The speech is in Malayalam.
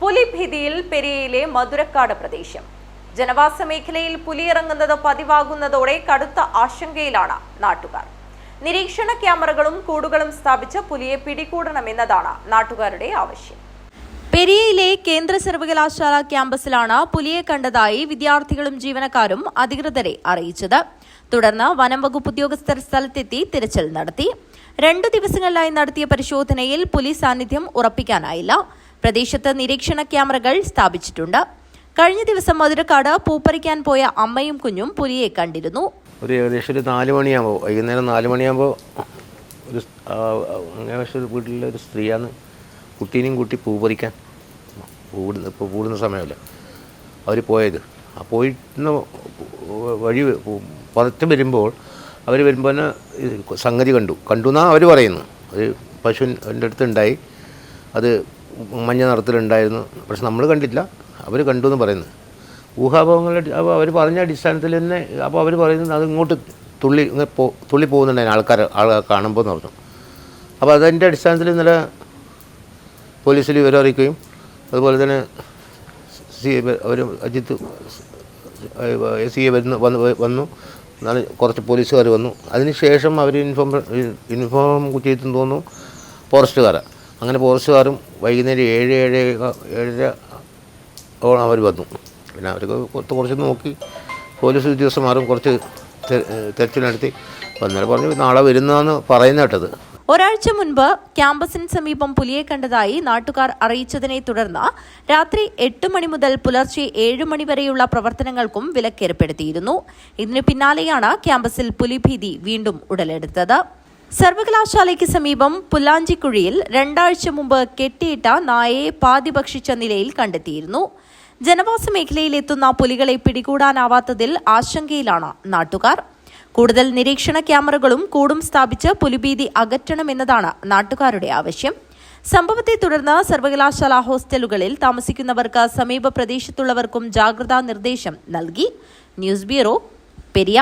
പുലിഭീതിയിൽ പെരിയയിലെ മധുരക്കാട് പ്രദേശം. ജനവാസ മേഖലയിൽ പുലിയിറങ്ങുന്നത് പതിവാകുന്നതോടെ കടുത്ത ആശങ്കയിലാണ് നാട്ടുകാർ. നിരീക്ഷണ ക്യാമറകളും കൂടുകളും സ്ഥാപിച്ച് പുലിയെ പിടികൂടണമെന്നതാണ് നാട്ടുകാരുടെ ആവശ്യം. പെരിയയിലെ കേന്ദ്ര സർവകലാശാല ക്യാമ്പസിലാണ് പുലിയെ കണ്ടതായി വിദ്യാർത്ഥികളും ജീവനക്കാരും അധികൃതരെ അറിയിച്ചത്. തുടർന്ന് വനം വകുപ്പ് ഉദ്യോഗസ്ഥർ സ്ഥലത്തെത്തി തിരച്ചിൽ നടത്തി. 2 ദിവസങ്ങളിലായി നടത്തിയ പരിശോധനയിൽ പുലി സാന്നിധ്യം ഉറപ്പിക്കാനായില്ല. പ്രദേശത്ത് നിരീക്ഷണ ക്യാമറകൾ സ്ഥാപിച്ചിട്ടുണ്ട്. കഴിഞ്ഞ ദിവസം മധുരക്കാട് പൂപ്പറിക്കാൻ പോയ അമ്മയും കുഞ്ഞും പുലിയെ കണ്ടിരുന്നു. ഏകദേശം 4 മണിയാകുമ്പോൾ വൈകുന്നേരം 4 മണിയാകുമ്പോൾ ഒരു വീട്ടിലെ ഒരു സ്ത്രീയാണ് കുട്ടീനെയും കൂട്ടി പൂ പറിക്കാൻ ഇപ്പോൾ കൂടുന്ന സമയമല്ല അവർ പോയത്. ആ പോയിരുന്ന വഴി പുറത്ത് വരുമ്പോൾ അവർ വരുമ്പോൾ തന്നെ സംഗതി കണ്ടു എന്നാണ് അവർ പറയുന്നത്. ഒരു പശുവിൻ്റെ അടുത്തുണ്ടായി, അത് മഞ്ഞ നിറത്തിലുണ്ടായിരുന്നു. പക്ഷെ നമ്മൾ കണ്ടില്ല, അവർ കണ്ടു എന്ന് പറയുന്നത്. ഊഹാഭവങ്ങളുടെ അപ്പോൾ അവർ പറഞ്ഞ അടിസ്ഥാനത്തിൽ തന്നെ അപ്പോൾ അവർ പറയുന്നത് അത് ഇങ്ങോട്ട് തുള്ളി പോകുന്നുണ്ടായിരുന്നു ആൾക്കാർ കാണുമ്പോൾ എന്ന് പറഞ്ഞു. അപ്പോൾ അതിൻ്റെ അടിസ്ഥാനത്തിൽ ഇന്നലെ പോലീസിൽ വിവരം അറിയിക്കുകയും അതുപോലെ തന്നെ അവർ അജിത്ത് SI വന്നു. കുറച്ച് പോലീസുകാർ വന്നു. അതിനുശേഷം അവർ ഇൻഫോം ചെയ്തെന്ന് തോന്നുന്നു ഫോറസ്റ്റുകാരാണ്. അങ്ങനെ ഫോറസ്റ്റുകാരും വൈകുന്നേരം 7-7:30 അവർ വന്നു. പിന്നെ അവർക്ക് കുറച്ച് നോക്കി പോലീസ് ഉദ്യോഗസ്ഥന്മാരും കുറച്ച് തെരച്ചിൽ നടത്തി. അന്നേരം പറഞ്ഞു നാളെ വരുന്നതെന്ന് പറയുന്ന കേട്ടത്. ഒരാഴ്ച മുൻപ് ക്യാമ്പസിന് സമീപം പുലിയെ കണ്ടതായി നാട്ടുകാർ അറിയിച്ചതിനെ തുടർന്ന് രാത്രി 8 മണി മുതൽ പുലർച്ചെ 7 മണി വരെയുള്ള പ്രവർത്തനങ്ങൾക്കും വിലക്കേർപ്പെടുത്തിയിരുന്നു. ഇതിന് പിന്നാലെയാണ് ക്യാമ്പസിൽ പുലിഭീതി വീണ്ടും ഉടലെടുത്തത്. സർവകലാശാലയ്ക്ക് സമീപം പുല്ലാഞ്ചിക്കുഴിയിൽ 2 ആഴ്ച മുമ്പ് കെട്ടിയിട്ട നായയെ പാതി ഭക്ഷിച്ച നിലയിൽ കണ്ടെത്തിയിരുന്നു. ജനവാസ മേഖലയിലെത്തുന്ന പുലികളെ പിടികൂടാനാവാത്തതിൽ ആശങ്കയിലാണ് നാട്ടുകാർ. കൂടുതൽ നിരീക്ഷണ ക്യാമറകളും കൂടും സ്ഥാപിച്ച് പുലിഭീതി അകറ്റണമെന്നതാണ് നാട്ടുകാരുടെ ആവശ്യം. സംഭവത്തെ തുടർന്ന് സർവകലാശാല ഹോസ്റ്റലുകളിൽ താമസിക്കുന്നവർക്ക് സമീപ പ്രദേശത്തുള്ളവർക്കും ജാഗ്രതാ നിർദ്ദേശം നൽകി. News bureau, Periya.